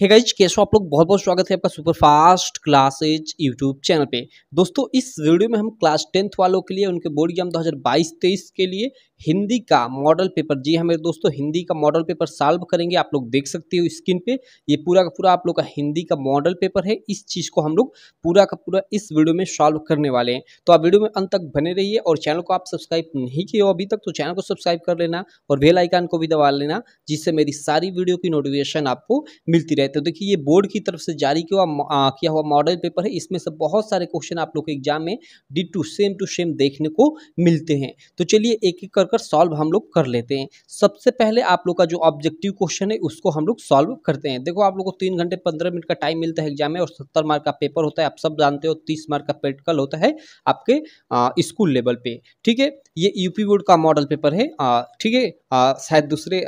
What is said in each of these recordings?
Hey guys, कैसे हो आप लोग। बहुत बहुत स्वागत है आपका super fast classes YouTube channel पे। दोस्तों, इस वीडियो में हम क्लास 10th वालों के लिए उनके बोर्ड एग्जाम 2022-23 के लिए हिंदी का मॉडल पेपर, जी हाँ मेरे दोस्तों, हिंदी का मॉडल पेपर सॉल्व करेंगे। आप लोग देख सकते हो स्क्रीन पे, ये पूरा का पूरा आप लोग का हिंदी का मॉडल पेपर है। इस चीज़ को हम लोग पूरा का पूरा इस वीडियो में सॉल्व करने वाले हैं। तो आप वीडियो में अंत तक बने रहिए और चैनल को आप सब्सक्राइब नहीं किए हो अभी तक तो चैनल को सब्सक्राइब कर लेना और बेल आइकन को भी दबा लेना, जिससे मेरी सारी वीडियो की नोटिफिकेशन आपको मिलती रहे। तो देखिए, ये बोर्ड की तरफ से जारी किया हुआ मॉडल पेपर है। इसमें से बहुत सारे क्वेश्चन आप लोग के एग्जाम में टू सेम देखने को मिलते हैं। तो चलिए एक एक कर सॉल्व हम लोग कर लेते हैं। सबसे पहले आप लोग का जो ऑब्जेक्टिव क्वेश्चन है उसको हम लोग सॉल्व करते हैं। देखो, आप लोग को 3 घंटे 15 मिनट का टाइम मिलता है एग्जाम में और 70 मार्क का पेपर होता है। आप सब जानते हो 30 मार्क का प्रैक्टिकल होता है आपके स्कूल लेवल पे। ठीक है, ये यूपी बोर्ड का मॉडल पेपर है। ठीक है, शायद दूसरे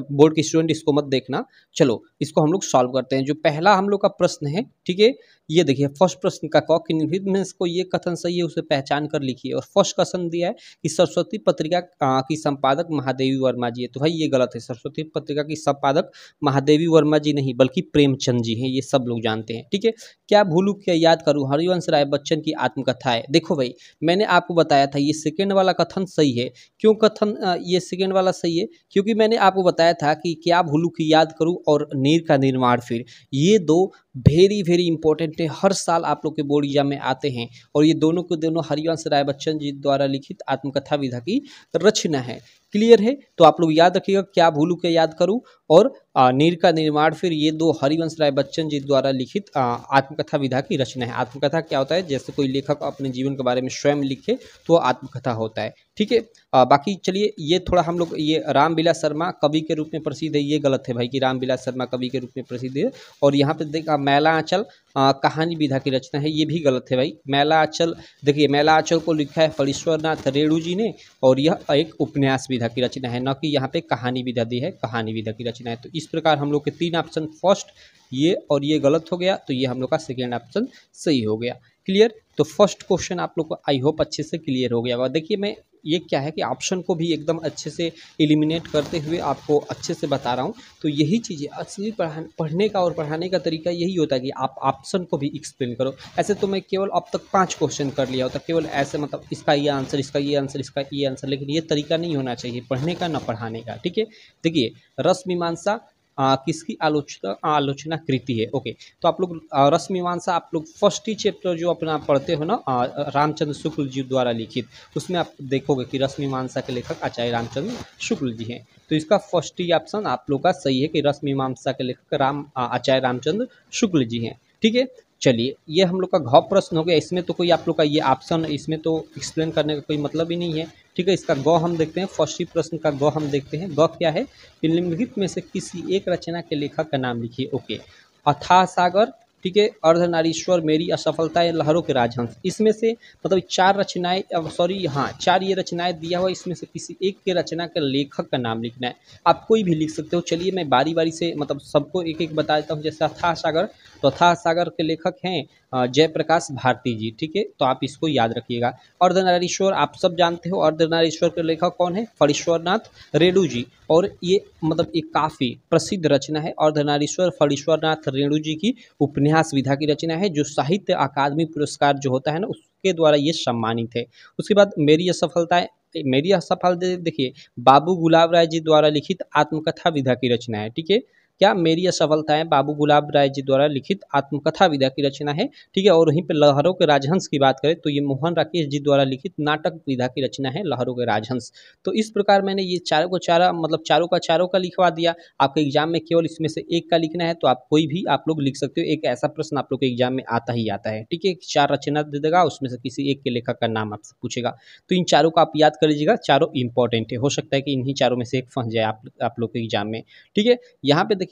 बोर्ड के स्टूडेंट इसको मत देखना। चलो इसको हम लोग सॉल्व करते हैं। जो पहला हम लोग का प्रश्न है, ठीक है, ये देखिए फर्स्ट प्रश्न का क कि निम्नलिखित में इसको ये कथन सही है उसे पहचान कर लिखिए। और फर्स्ट क्वेश्चन दिया है कि सरस्वती पत्रिका की संपादक महादेवी वर्मा जी है। तो भाई ये गलत है। सरस्वती पत्रिका की संपादक महादेवी वर्मा जी नहीं बल्कि प्रेमचंद जी हैं, ये सब लोग जानते हैं। ठीक है, क्या भूलू क्या याद करूँ, हरिवंश राय बच्चन की आत्मकथा है। देखो भाई, मैंने आपको बताया था ये सेकेंड वाला कथन सही है। क्यों कथन ये सेकेंड वाला सही है? क्योंकि मैंने आपको बताया था कि क्या भूलू की याद करूं और नीर का निर्माण फिर, ये दो वेरी इंपॉर्टेंट है। हर साल आप लोग के बोर्ड एग्जाम में आते हैं और ये दोनों के दोनों हरिवंश राय बच्चन जी द्वारा लिखित आत्मकथा विधा की रचना है। क्लियर है? तो आप लोग याद रखिएगा, क्या भूलू के याद करूं और नीर का निर्माण फिर, ये दो हरिवंश राय बच्चन जी द्वारा लिखित आत्मकथा विधा की रचना है। आत्मकथा क्या होता है? जैसे कोई लेखक अपने जीवन के बारे में स्वयं लिखे तो आत्मकथा होता है। ठीक है, बाकी चलिए ये थोड़ा हम लोग, ये रामविलास शर्मा कवि के रूप में प्रसिद्ध है, ये गलत है भाई कि रामविलास शर्मा कवि के रूप में प्रसिद्ध है। और यहाँ पे देखा मैला आंचल कहानी विधा की रचना है, ये भी गलत है भाई। मैला आंचल, देखिए मैला आंचल को लिखा है फणीश्वरनाथ रेणु जी ने और यह एक उपन्यास विधा की रचना है, न कि यहाँ पे कहानी विधा दी है, कहानी विधा की रचना है। तो इस प्रकार हम लोग के 3 ऑप्शन, फर्स्ट ये और ये गलत हो गया, तो ये हम लोग का सेकेंड ऑप्शन सही हो गया। क्लियर? तो फर्स्ट क्वेश्चन आप लोग को आई होप अच्छे से क्लियर हो गया। देखिए, मैं ये क्या है कि ऑप्शन को भी एकदम अच्छे से एलिमिनेट करते हुए आपको अच्छे से बता रहा हूँ। तो यही चीज़ें असली पढ़ने का और पढ़ाने का तरीका यही होता है कि आप ऑप्शन को भी एक्सप्लेन करो। ऐसे तो मैं केवल अब तक 5 क्वेश्चन कर लिया होता, केवल ऐसे मतलब इसका ये आंसर, इसका ये आंसर, इसका ये आंसर, लेकिन ये तरीका नहीं होना चाहिए पढ़ने का ना पढ़ाने का। ठीक है, देखिए रस मीमांसा किसकी आलोचना कृति है। ओके, तो आप लोग रस मीमांसा आप लोग फर्स्ट ही चैप्टर जो अपना पढ़ते हो ना, रामचंद्र शुक्ल जी द्वारा लिखित, उसमें आप देखोगे कि रस मीमांसा के लेखक आचार्य रामचंद्र शुक्ल जी हैं। तो इसका फर्स्ट ही ऑप्शन आप लोग का सही है कि रस मीमांसा के लेखक आचार्य रामचंद्र शुक्ल जी हैं। ठीक है, चलिए ये हम लोग का घ प्रश्न हो गया। इसमें तो कोई आप लोग का ये ऑप्शन, इसमें तो एक्सप्लेन करने का कोई मतलब ही नहीं है। ठीक है, इसका ग हम देखते हैं। फर्स्ट ही प्रश्न का ग हम देखते हैं। ग क्या है? निम्नलिखित में से किसी एक रचना के लेखक का नाम लिखिए। ओके, अथाह सागर, ठीक है, अर्धनारीश्वर, मेरी असफलता, या लहरों के राजहंस। इसमें से मतलब 4 रचनाएं, सॉरी हाँ 4 ये रचनाएं दिया हुआ, इसमें से किसी एक के रचना के लेखक का नाम लिखना है। आप कोई भी लिख सकते हो। चलिए मैं बारी बारी से मतलब सबको एक एक बता देता हूँ। जैसे अथाह सागर, तो अथाह सागर के लेखक हैं जयप्रकाश भारती जी। ठीक है, तो आप इसको याद रखिएगा। अर्धनारीश्वर आप सब जानते हो, अर्धनारीश्वर के लेखक कौन है? फणीश्वरनाथ रेणु जी। और ये मतलब एक काफ़ी प्रसिद्ध रचना है। अर्धनारीश्वर फणीश्वरनाथ रेणु जी की उपन्यास विधा की रचना है, जो साहित्य अकादमी पुरस्कार जो होता है ना, उसके द्वारा ये सम्मानित है। उसके बाद मेरी असफलताएं, मेरी असफलता देखिए बाबू गुलाब राय जी द्वारा लिखित आत्मकथा विधा की रचना है। ठीक है, क्या मेरी असफलताएं बाबू गुलाब राय जी द्वारा लिखित आत्मकथा विधा की रचना है। ठीक है, और वहीं पे लहरों के राजहंस की बात करें तो ये मोहन राकेश जी द्वारा लिखित नाटक विधा की रचना है, लहरों के राजहंस। तो इस प्रकार मैंने ये चारों को चारा मतलब चारों का लिखवा दिया। आपके एग्जाम में केवल इसमें से एक का लिखना है, तो आप कोई भी आप लोग लिख सकते हो। एक ऐसा प्रश्न आप लोग के एग्जाम में आता ही आता है। ठीक है, 4 रचना दे देगा, उसमें से किसी एक के लेखक का नाम आपसे पूछेगा। तो इन चारों को आप याद कर लीजिएगा, चारों इंपॉर्टेंट है। हो सकता है कि इन्हीं चारों में से एक फंस जाए आप लोग के एग्जाम में। ठीक है, यहाँ पे देखिए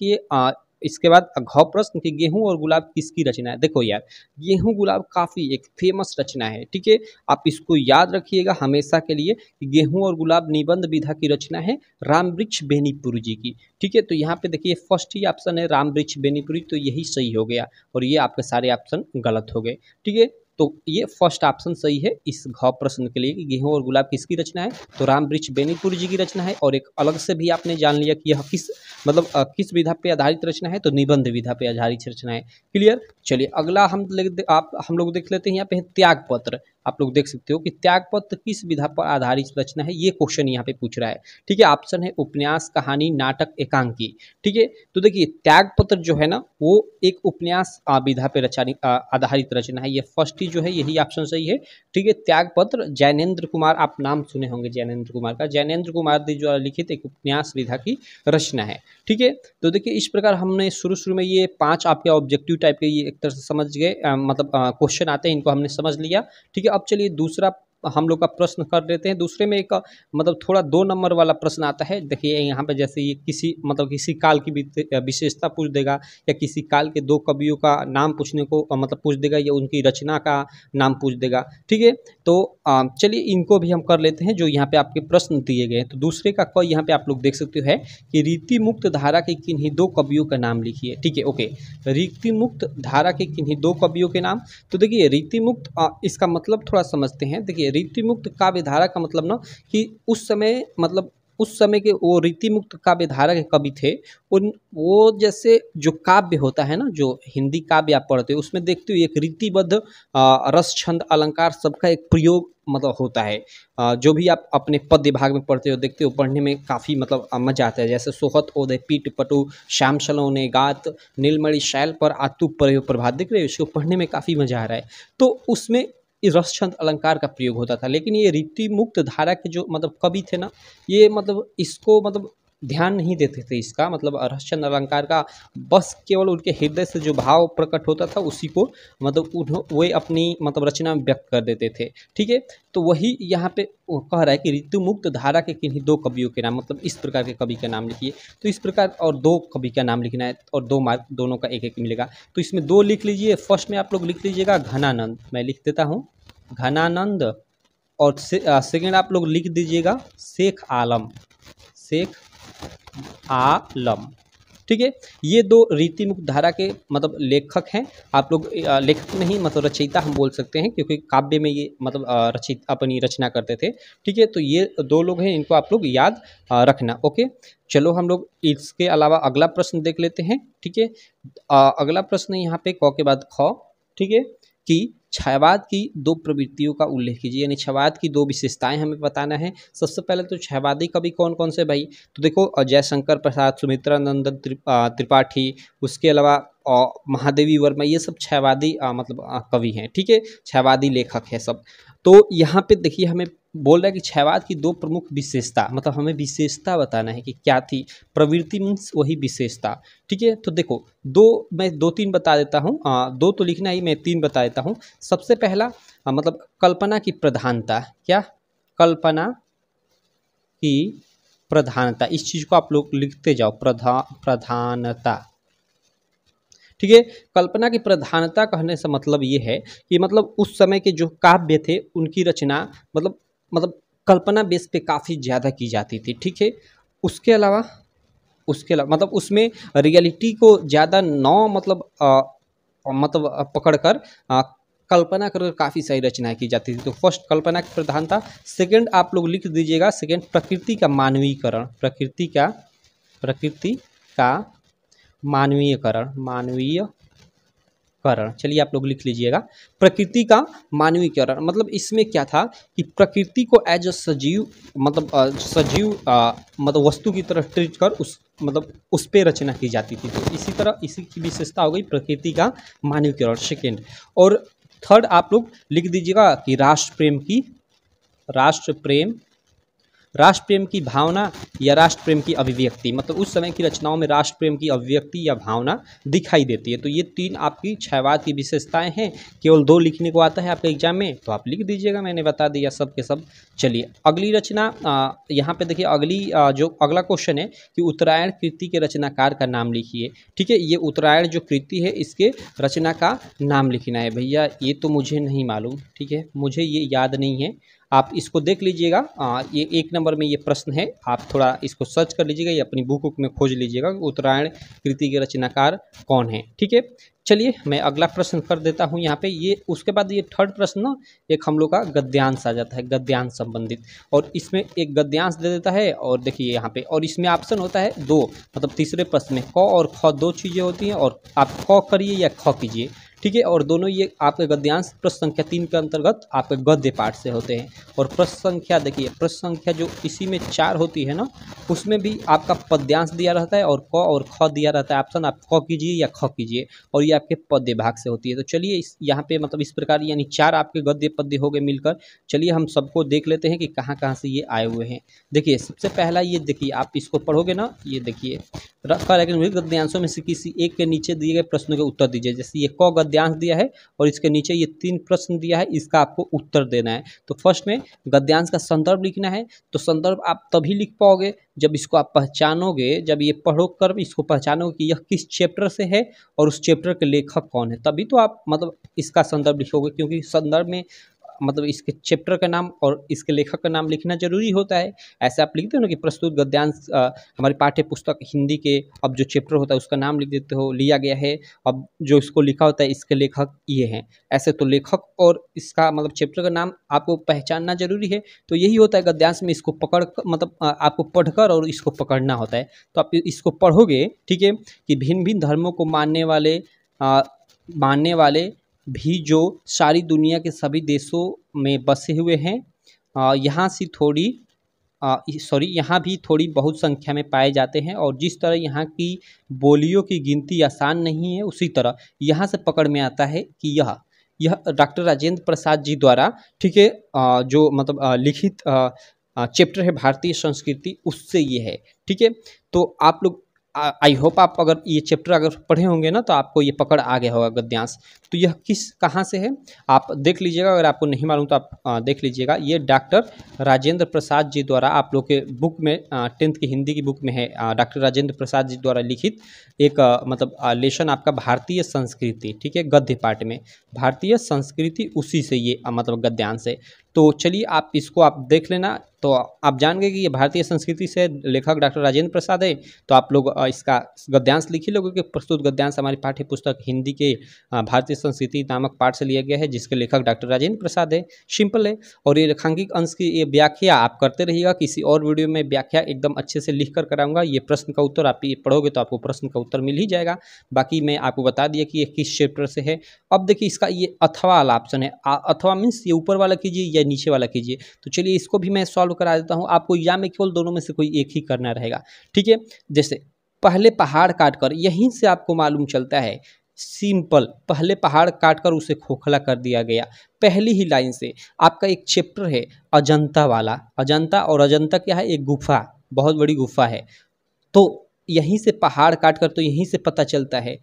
इसके बाद घ प्रश्न कि गेहूं और गुलाब किसकी रचना है। देखो यार, गेहूं गुलाब काफ़ी एक फेमस रचना है। ठीक है, आप इसको याद रखिएगा हमेशा के लिए कि गेहूं और गुलाब निबंध विधा की रचना है रामवृक्ष बेनीपुर जी की। ठीक है, तो यहाँ पे देखिए फर्स्ट ही ऑप्शन है रामवृक्ष बेनीपुरी, तो यही सही हो गया और ये आपके सारे ऑप्शन गलत हो गए। ठीक है, तो ये फर्स्ट ऑप्शन सही है इस घ प्रश्न के लिए कि गेहूं और गुलाब किसकी रचना है, तो राम वृक्ष बेनीपुर जी की रचना है। और एक अलग से भी आपने जान लिया कि यह किस मतलब किस विधा पे आधारित रचना है, तो निबंध विधा पे आधारित रचना है। क्लियर। चलिए अगला हम लोग देख लेते हैं। यहाँ पे है त्याग पत्र। आप लोग देख सकते हो कि त्याग पत्र किस विधा पर आधारित रचना है, ये क्वेश्चन यहाँ पे पूछ रहा है। ठीक है, ऑप्शन है उपन्यास, कहानी, नाटक, एकांकी। ठीक है, तो देखिए त्याग पत्र जो है ना वो एक उपन्यास विधा पे आधारित रचना है। ये फर्स्ट ही जो है यही ऑप्शन सही है। ठीक है, त्याग पत्र जैनेन्द्र कुमार, आप नाम सुने होंगे जैनेन्द्र कुमार का, जैनेन्द्र कुमार द्वारा लिखित एक उपन्यास विधा की रचना है। ठीक है, तो देखिए इस प्रकार हमने शुरू में ये 5 आपके ऑब्जेक्टिव टाइप के ये एक तरह से समझ गए, मतलब क्वेश्चन आते हैं, इनको हमने समझ लिया। ठीक है, अब चलिए दूसरा हम लोग का प्रश्न कर लेते हैं। दूसरे में एक मतलब थोड़ा 2 नंबर वाला प्रश्न आता है। देखिए यहाँ पे जैसे ये किसी काल की विशेषता पूछ देगा, या किसी काल के 2 कवियों का नाम पूछने को मतलब पूछ देगा, या उनकी रचना का नाम पूछ देगा। ठीक है, तो चलिए इनको भी हम कर लेते हैं जो यहाँ पे आपके प्रश्न दिए गए हैं। तो दूसरे का क यहाँ पे आप लोग देख सकते हो है कि रीति मुक्त धारा के किन्हीं 2 कवियों का नाम लिखिए। ठीक है, ओके, रीति मुक्त धारा के किन्हीं 2 कवियों के नाम। तो देखिए रीति मुक्त इसका मतलब थोड़ा समझते हैं। देखिए रीति मुक्त काव्य धारा का मतलब ना कि उस समय के वो रीति मुक्त काव्य धारा के कवि थे, उन वो जैसे जो काव्य होता है ना, जो हिंदी काव्य आप पढ़ते हो उसमें देखते हो एक रीतिबद्ध रस छंद अलंकार सबका एक प्रयोग मतलब होता है। जो भी आप अपने पद्य भाग में पढ़ते हो देखते हो, पढ़ने में काफ़ी मतलब मजा आता है। जैसे सोहत ओदय पीठ पटु श्याम सलोने गात नीलमणि शैल पर आतु प्रभात, देख रहे हो, इसको पढ़ने में काफ़ी मजा आ रहा है। तो उसमें इस रसछंद अलंकार का प्रयोग होता था। लेकिन ये रीति मुक्त धारा के जो मतलब कवि थे ना, ये मतलब इसको मतलब ध्यान नहीं देते थे इसका मतलब रसछंद अलंकार का, बस केवल उनके हृदय से जो भाव प्रकट होता था उसी को मतलब वे अपनी मतलब रचना में व्यक्त कर देते थे। ठीक है, तो वही यहाँ पे कह रहा है कि ऋतु मुक्त धारा के किन्हीं 2 कवियों के नाम, मतलब इस प्रकार के कवि का नाम लिखिए। तो इस प्रकार और 2 कवि का नाम लिखना है और 2 मार्क दोनों का 1-1 मिलेगा। तो इसमें 2 लिख लीजिए। फर्स्ट में आप लोग लिख लीजिएगा घनानंद, मैं लिख देता हूँ घनानंद, और सेकेंड आप लोग लिख दीजिएगा शेख आलम, शेख आलम। ठीक है, ये 2 रीति मुक्त धारा के मतलब लेखक हैं। आप लोग लेखक नहीं मतलब रचयिता हम बोल सकते हैं, क्योंकि काव्य में ये मतलब अपनी रचना करते थे। ठीक है, तो ये 2 लोग हैं, इनको आप लोग याद रखना। ओके, चलो हम लोग इसके अलावा अगला प्रश्न देख लेते हैं। ठीक है, अगला प्रश्न यहाँ पे क के बाद ख। ठीक है, कि छायावाद की 2 प्रवृत्तियों का उल्लेख कीजिए, यानी छायावाद की 2 विशेषताएं हमें बताना है। सबसे पहले तो छायावादी कवि कौन कौन से भाई, तो देखो जयशंकर प्रसाद, सुमित्रा नंदन त्रिपाठी, उसके अलावा महादेवी वर्मा, ये सब छायावादी मतलब कवि हैं। ठीक है, छायावादी लेखक है सब। तो यहाँ पे देखिए हमें बोल रहा है कि छायावाद की 2 प्रमुख विशेषता, मतलब हमें विशेषता बताना है कि क्या थी। प्रवृत्ति मीन्स वही विशेषता। ठीक है, तो देखो मैं 2-3 बता देता हूँ, 2 तो लिखना ही, मैं 3 बता देता हूँ। सबसे पहला मतलब कल्पना की प्रधानता। क्या? कल्पना की प्रधानता, इस चीज़ को आप लोग लिखते जाओ, प्रधानता। ठीक है, कल्पना की प्रधानता कहने से मतलब ये है कि मतलब उस समय के जो काव्य थे उनकी रचना मतलब कल्पना बेस पे काफ़ी ज़्यादा की जाती थी। ठीक है, उसके अलावा मतलब उसमें रियलिटी को ज़्यादा मतलब पकड़कर कल्पना कर काफ़ी सारी रचनाएं की जाती थी। तो फर्स्ट कल्पना की प्रधानता। सेकंड आप लोग लिख दीजिएगा, सेकंड प्रकृति का मानवीयकरण, प्रकृति का मानवीयकरण। चलिए आप लोग लिख लीजिएगा, प्रकृति का मानवीयकरण। मतलब इसमें क्या था कि प्रकृति को एज अ सजीव मतलब वस्तु की तरह ट्रीट कर उस पे रचना की जाती थी। तो इसी की विशेषता हो गई प्रकृति का मानवीयकरण, सेकेंड। और थर्ड आप लोग लिख दीजिएगा कि राष्ट्र प्रेम की भावना या राष्ट्र प्रेम की अभिव्यक्ति, मतलब उस समय की रचनाओं में राष्ट्र प्रेम की अभिव्यक्ति या भावना दिखाई देती है। तो ये 3 आपकी छायावाद की विशेषताएं हैं। केवल 2 लिखने को आता है आपके एग्जाम में, तो आप लिख दीजिएगा, मैंने बता दिया सब के सब। चलिए अगली रचना, यहाँ पे देखिए जो अगला क्वेश्चन है कि उत्तरायण कृति के रचनाकार का नाम लिखिए। ठीक है, ये उत्तरायण जो कृति है इसके रचना का नाम लिखना है। भैया ये तो मुझे नहीं मालूम, ठीक है, मुझे ये याद नहीं है। आप इसको देख लीजिएगा। ये 1 नंबर में ये प्रश्न है, आप थोड़ा इसको सर्च कर लीजिएगा, ये अपनी बुक में खोज लीजिएगा उत्तरायण कृति के रचनाकार कौन है। ठीक है, चलिए मैं अगला प्रश्न कर देता हूँ यहाँ पे। ये उसके बाद ये थर्ड प्रश्न ना एक हम लोग का गद्यांश आ जाता है, गद्यांश संबंधित, और इसमें एक गद्यांश दे देता है। और देखिए यहाँ पे, और इसमें ऑप्शन होता है 2, मतलब तीसरे प्रश्न में क और ख 2 चीज़ें होती हैं, और आप क करिए या ख कीजिए। ठीक है, और दोनों ये आपके गद्यांश प्रश्न संख्या 3 के अंतर्गत आपके गद्य पाठ से होते हैं। और प्रश्न संख्या देखिए, प्रश्न संख्या जो इसी में 4 होती है ना, उसमें भी आपका पद्यांश दिया रहता है और क और ख दिया रहता है ऑप्शन, आप क कीजिए या ख कीजिए, और ये आपके पद्य भाग से होती है। तो चलिए इस यहाँ पे मतलब इस प्रकार यानी 4 आपके गद्य पद्य हो गए मिलकर। चलिए हम सबको देख लेते हैं कि कहाँ कहाँ से ये आए हुए हैं। देखिए सबसे पहला ये देखिए, आप इसको पढ़ोगे ना, ये देखिए गद्यांशों में से किसी एक के नीचे दिए गए प्रश्नों के उत्तर दीजिए। जैसे ये क गद्यांश दिया है और इसके नीचे ये 3 प्रश्न दिया है, इसका आपको उत्तर देना है। तो फर्स्ट में गद्यांश का संदर्भ लिखना है। तो संदर्भ आप तभी लिख पाओगे जब इसको आप पहचानोगे, जब ये पढ़ो कर इसको पहचानोगे कि यह किस चैप्टर से है और उस चैप्टर के लेखक कौन है, तभी तो आप मतलब इसका संदर्भ लिखोगे। क्योंकि संदर्भ में मतलब इसके चैप्टर का नाम और इसके लेखक का नाम लिखना जरूरी होता है। ऐसे आप लिखते हो ना कि प्रस्तुत गद्यांश हमारी पाठ्य पुस्तक हिंदी के, अब जो चैप्टर होता है उसका नाम लिख देते हो, लिया गया है, अब जो इसको लिखा होता है इसके लेखक ये हैं। ऐसे तो लेखक और इसका मतलब चैप्टर का नाम आपको पहचानना जरूरी है। तो यही होता है गद्यांश में, इसको पकड़ मतलब आपको पढ़कर और इसको पकड़ना होता है। तो आप इसको पढ़ोगे, ठीक है, कि भिन्न भिन्न धर्मों को मानने वाले भी जो सारी दुनिया के सभी देशों में बसे हुए हैं, यहाँ भी थोड़ी बहुत संख्या में पाए जाते हैं। और जिस तरह यहाँ की बोलियों की गिनती आसान नहीं है, उसी तरह यहाँ से पकड़ में आता है कि यह डॉक्टर राजेंद्र प्रसाद जी द्वारा, ठीक है, जो मतलब लिखित चैप्टर है भारतीय संस्कृति, उससे ये है। ठीक है, तो आप लोग आई होप आप अगर ये चैप्टर अगर पढ़े होंगे ना, तो आपको ये पकड़ आ गया होगा गद्यांश। तो यह कहाँ से है आप देख लीजिएगा, अगर आपको नहीं मालूम तो आप देख लीजिएगा। ये डॉक्टर राजेंद्र प्रसाद जी द्वारा आप लोग के बुक में 10th की हिंदी की बुक में है, डॉक्टर राजेंद्र प्रसाद जी द्वारा लिखित एक मतलब लेसन आपका भारतीय संस्कृति। ठीक है, गद्य पाठ में भारतीय संस्कृति, उसी से ये मतलब गद्यांश है। तो चलिए आप इसको आप देख लेना, तो आप जान गए कि ये भारतीय संस्कृति से लेखक डॉक्टर राजेंद्र प्रसाद है। तो आप लोग इसका गद्यांश लिख ही लोगे कि प्रस्तुत गद्यांश हमारी पाठ्य पुस्तक हिंदी के भारतीय संस्कृति नामक पाठ से लिया गया है, जिसके लेखक डॉक्टर राजेंद्र प्रसाद है। सिंपल है। और ये रेखांकित अंश की ये व्याख्या आप करते रहिएगा, किसी और वीडियो में व्याख्या एकदम अच्छे से लिख कर कराऊंगा। ये प्रश्न का उत्तर आप ये पढ़ोगे तो आपको प्रश्न का उत्तर मिल ही जाएगा। बाकी मैं आपको बता दिया कि ये किस चैप्टर से है। अब देखिए इसका ये अथवा वाला ऑप्शन है, अथवा मीन्स ये ऊपर वाला कीजिए या नीचे वाला कीजिए। तो चलिए इसको भी मैं सॉल्व करा देता हूँ। आपको एग्जाम में केवल दोनों में से कोई एक ही करना रहेगा। ठीक है, जैसे पहले पहाड़ काटकर, यहीं से आपको मालूम चलता है, सिंपल, पहले पहाड़ काटकर उसे खोखला कर दिया गया। पहली ही लाइन से आपका एक चैप्टर है अजंता वाला। अजंता, और अजंता क्या है, एक गुफा, बहुत बड़ी गुफा है। तो यहीं से पहाड़ काटकर, तो यहीं से पता चलता है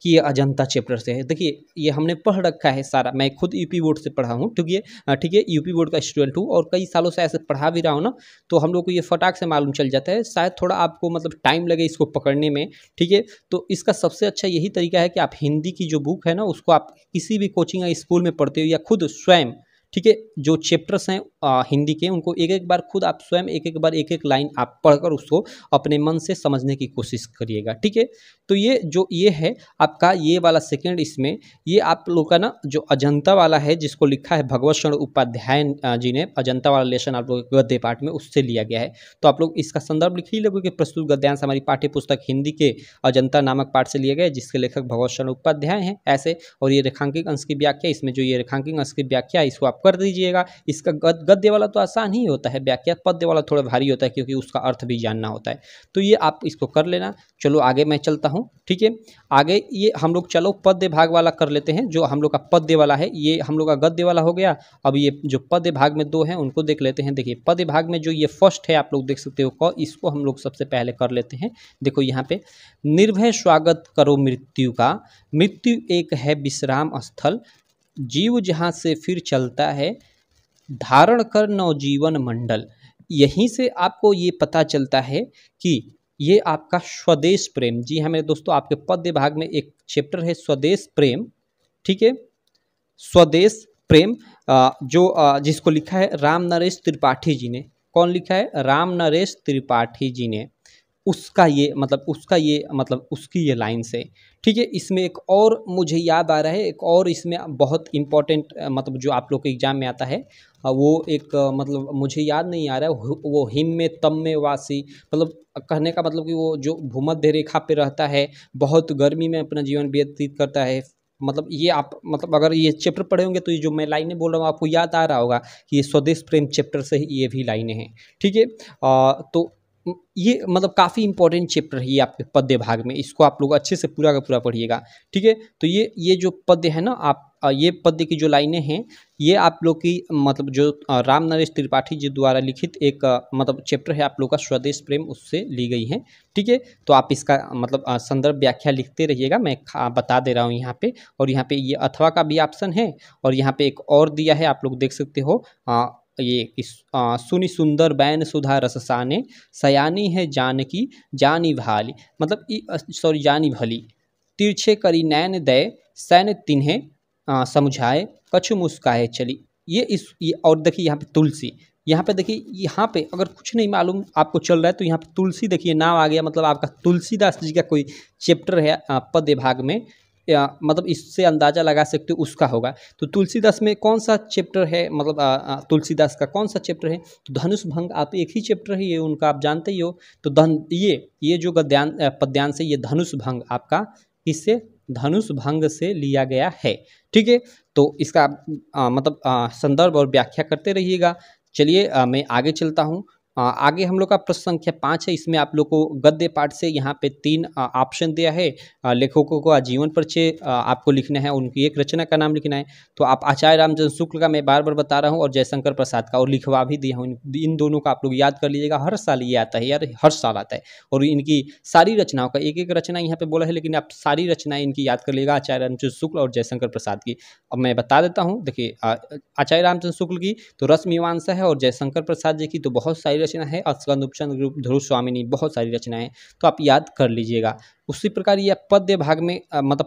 कि ये अजंता चैप्टर से है। देखिए ये हमने पढ़ रखा है सारा, मैं खुद यूपी बोर्ड से पढ़ा हूँ। ठीक है, यूपी बोर्ड का स्टूडेंट हूँ और कई सालों से ऐसे पढ़ा भी रहा हूँ ना, तो हम लोग को ये फटाक से मालूम चल जाता है। शायद थोड़ा आपको मतलब टाइम लगे इसको पकड़ने में। ठीक है, तो इसका सबसे अच्छा यही तरीका है कि आप हिंदी की जो बुक है ना, उसको आप किसी भी कोचिंग या स्कूल में पढ़ते हो या खुद स्वयं, ठीक है, जो चैप्टर्स हैं हिंदी के, उनको एक एक बार खुद आप स्वयं एक एक बार एक एक लाइन आप पढ़कर उसको अपने मन से समझने की कोशिश करिएगा। ठीक है, तो ये है आपका ये वाला सेकंड, इसमें ये आप लोग का ना जो अजंता वाला है, जिसको लिखा है भगवत शरण उपाध्याय जी ने, अजंता वाला लेसन आप लोग गद्य पाठ में उससे लिया गया है। तो आप लोग इसका संदर्भ लिख ही लोगे कि प्रस्तुत गद्यांश हमारी पाठ्य पुस्तक हिंदी के अजंता नामक पाठ से लिया गया है, जिसके लेखक भगवत शरण उपाध्याय हैं। ऐसे, और ये रेखांकित अंश की व्याख्या, इसमें जो ये रेखांकित अंश की व्याख्या इसको आप कर दीजिएगा। इसका गद्य वाला तो आसान ही होता है व्याख्या, पद्य वाला थोड़ा भारी होता है क्योंकि उसका अर्थ भी जानना होता है। तो ये आप इसको कर लेना। चलो आगे मैं चलता हूँ। ठीक है, आगे ये हम लोग चलो पद्य भाग वाला कर लेते हैं। जो हम लोग का पद्य वाला है, ये हम लोग का गद्य वाला हो गया। अब ये जो पद्य भाग में 2 हैं उनको देख लेते हैं। देखिए पद्य भाग में जो ये फर्स्ट है आप लोग देख सकते हो क, इसको हम लोग सबसे पहले कर लेते हैं। देखो यहाँ पे, निर्भय स्वागत करो मृत्यु का, मृत्यु एक है विश्राम स्थल, जीव जहाँ से फिर चलता है, धारण कर नवजीवन मंडल। यहीं से आपको ये पता चलता है कि ये आपका स्वदेश प्रेम, जी हाँ मेरे दोस्तों, आपके पद्य भाग में एक चैप्टर है स्वदेश प्रेम। ठीक है, स्वदेश प्रेम, जिसको लिखा है राम नरेश त्रिपाठी जी ने। कौन लिखा है? राम नरेश त्रिपाठी जी ने। उसका ये उसकी ये लाइन्स है। ठीक है, इसमें एक और मुझे याद आ रहा है, एक और इसमें बहुत इम्पोर्टेंट जो आप लोग के एग्जाम में आता है, वो एक मुझे याद नहीं आ रहा है, वो हिम में तम में वासी, कहने का मतलब कि वो जो भूमध्य रेखा पे रहता है, बहुत गर्मी में अपना जीवन व्यतीत करता है। ये आप अगर ये चैप्टर पढ़े होंगे तो ये जो मैं लाइनें बोल रहा हूँ आपको याद आ रहा होगा कि ये स्वदेश प्रेम चैप्टर से ही ये भी लाइनें हैं। ठीक है, तो ये काफ़ी इंपॉर्टेंट चैप्टर है ये आपके पद्य भाग में, इसको आप लोग अच्छे से पूरा का पूरा पढ़िएगा। ठीक है, तो ये जो पद्य है ना, आप ये पद्य की जो लाइनें हैं, ये आप लोग की जो राम नरेश त्रिपाठी जी द्वारा लिखित एक चैप्टर है आप लोग का स्वदेश प्रेम, उससे ली गई है। ठीक है, तो आप इसका संदर्भ व्याख्या लिखते रहिएगा, मैं बता दे रहा हूँ यहाँ पे। और यहाँ पे ये अथवा का भी ऑप्शन है, और यहाँ पे एक और दिया है, आप लोग देख सकते हो, ये सुनि सुंदर बैन सुधा रससाने, सयानी है जानकी जानी भाली, जानी भली, तिरछे करी नैन दय सैन तिन्हे समझाए, कछु मुस्काए चली। ये और देखिए यहाँ पे तुलसी, यहाँ पे देखिए, यहाँ पे अगर कुछ नहीं मालूम आपको चल रहा है तो यहाँ पे तुलसी देखिए नाम आ गया, आपका तुलसीदास जी का कोई चैप्टर है पद्य भाग में, इससे अंदाज़ा लगा सकते हो उसका होगा। तो तुलसीदास में कौन सा चैप्टर है, तुलसीदास का कौन सा चैप्टर है? तो धनुष भंग, आप एक ही चैप्टर है ये उनका, आप जानते ही हो। तो ये जो पद्यांश है, ये धनुष भंग आपका किससे? धनुष भंग से लिया गया है। ठीक है, तो इसका संदर्भ और व्याख्या करते रहिएगा। चलिए मैं आगे चलता हूँ। आगे हम लोग का प्रश्न संख्या 5 है। इसमें आप लोग को गद्य पाठ से यहाँ पे 3 ऑप्शन दिया है। लेखकों का जीवन परिचय आपको लिखना है, उनकी एक रचना का नाम लिखना है। तो आप आचार्य रामचंद्र शुक्ल का मैं बार बार बता रहा हूँ, और जयशंकर प्रसाद का, और लिखवा भी दिया हूँ। इन दोनों का आप लोग याद कर लीजिएगा, हर साल ये आता है यार, हर साल आता है। और इनकी सारी रचनाओं का एक एक रचना यहाँ पे बोला है, लेकिन आप सारी रचनाएं इनकी याद कर लीजिएगा, आचार्य रामचंद्र शुक्ल और जयशंकर प्रसाद की। अब मैं बता देता हूँ, देखिए आचार्य रामचंद्र शुक्ल की तो रस मीमांसा है, और जयशंकर प्रसाद जी की तो बहुत सारी रचना है, अस्कंद उपचंद ध्रुव स्वामिनी, बहुत सारी रचनाएं हैं, तो आप याद कर लीजिएगा। उसी प्रकार ये पद्य भाग में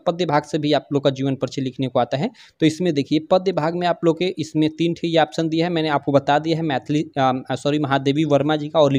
पद्य भाग से भी आप लोग का जीवन परिचय लिखने को आता है। तो इसमें देखिए पद्य भाग में आप लोग के इसमें 3 ये ऑप्शन दिया है, मैंने आपको बता दिया है, महादेवी वर्मा जी का, और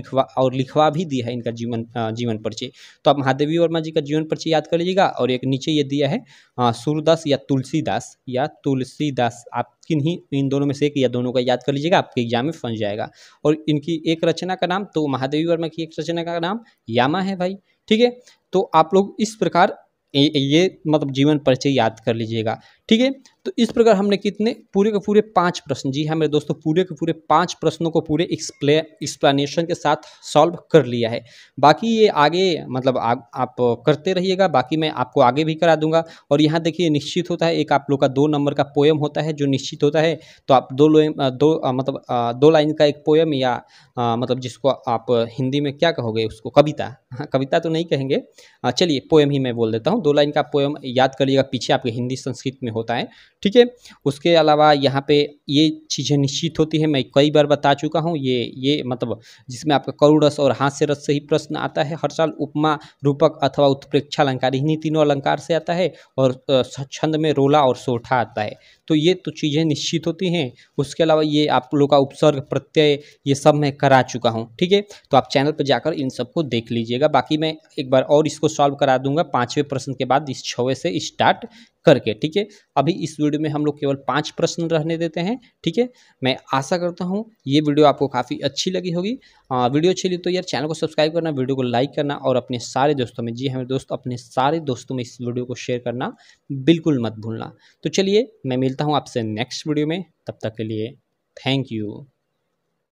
लिखवा भी दिया है इनका जीवन परिचय। तो आप महादेवी वर्मा जी का जीवन परिचय याद कर लीजिएगा। और एक नीचे ये दिया है सूरदास या तुलसीदास, आप किन्हीं इन दोनों में से एक या दोनों का याद कर लीजिएगा, आपके एग्जाम में फंस जाएगा। और इनकी एक रचना का नाम, तो महादेवी वर्मा की एक रचना का नाम यामा है भाई। ठीक है, तो आप लोग इस प्रकार ये जीवन परिचय याद कर लीजिएगा। ठीक है, तो इस प्रकार हमने कितने पूरे के पूरे 5 प्रश्न, जी हाँ मेरे दोस्तों, पूरे के पूरे 5 प्रश्नों को पूरे एक्सप्लेनेशन के साथ सॉल्व कर लिया है। बाकी ये आगे आप करते रहिएगा, बाकी मैं आपको आगे भी करा दूंगा। और यहाँ देखिए निश्चित होता है, एक आप लोग का 2 नंबर का पोएम होता है जो निश्चित होता है। तो आप 2 लाइन का एक पोएम, या जिसको आप हिंदी में क्या कहोगे उसको, कविता, कविता तो नहीं कहेंगे, चलिए पोएम ही मैं बोल देता हूँ। 2 लाइन का पोएम याद करिएगा, पीछे आपके हिंदी संस्कृत में होता है। ठीक है, उसके अलावा यहाँ पे ये चीज़ें निश्चित होती है, मैं कई बार बता चुका हूँ। ये जिसमें आपका करुण रस और हास्य रस से ही प्रश्न आता है हर साल। उपमा, रूपक अथवा उत्प्रेक्षा अलंकार, इन्हीं तीनों अलंकार से आता है। और छंद में रोला और सोठा आता है। तो ये तो चीज़ें निश्चित होती हैं। उसके अलावा ये आप लोग का उपसर्ग, प्रत्यय, ये सब मैं करा चुका हूँ। ठीक है, तो आप चैनल पर जाकर इन सबको देख लीजिएगा। बाकी मैं एक बार और इसको सॉल्व करा दूंगा 5वें प्रश्न के बाद, इस 6वें से स्टार्ट करके। ठीक है, अभी इस वीडियो में हम लोग केवल 5 प्रश्न रहने देते हैं। ठीक है, मैं आशा करता हूँ ये वीडियो आपको काफ़ी अच्छी लगी होगी। वीडियो अच्छी लगी तो यार चैनल को सब्सक्राइब करना, वीडियो को लाइक करना, और अपने सारे दोस्तों में, जी हमें दोस्त, अपने सारे दोस्तों में इस वीडियो को शेयर करना बिल्कुल मत भूलना। तो चलिए मैं मिलता हूँ आपसे नेक्स्ट वीडियो में, तब तक के लिए थैंक यू।